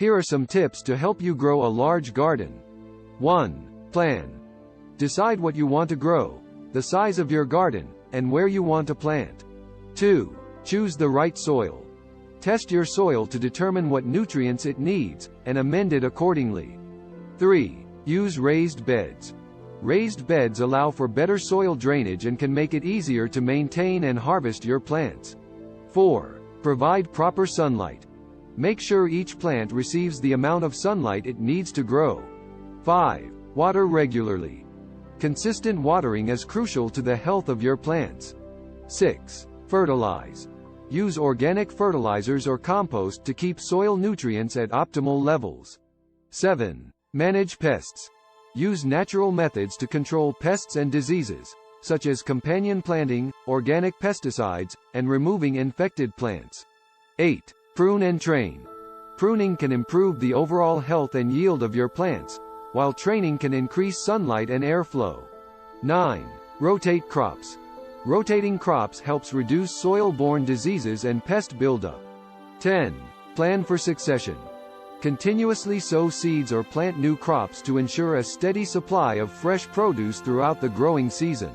Here are some tips to help you grow a large garden. 1. Plan. Decide what you want to grow, the size of your garden, and where you want to plant. 2. Choose the right soil. Test your soil to determine what nutrients it needs, and amend it accordingly. 3. Use raised beds. Raised beds allow for better soil drainage and can make it easier to maintain and harvest your plants. 4. Provide proper sunlight. Make sure each plant receives the amount of sunlight it needs to grow. 5. Water regularly. Consistent watering is crucial to the health of your plants. 6. Fertilize. Use organic fertilizers or compost to keep soil nutrients at optimal levels. 7. Manage pests. Use natural methods to control pests and diseases, such as companion planting, organic pesticides, and removing infected plants. 8. Prune and train. Pruning can improve the overall health and yield of your plants, while training can increase sunlight and airflow. 9. Rotate crops. Rotating crops helps reduce soil-borne diseases and pest buildup. 10. Plan for succession. Continuously sow seeds or plant new crops to ensure a steady supply of fresh produce throughout the growing season.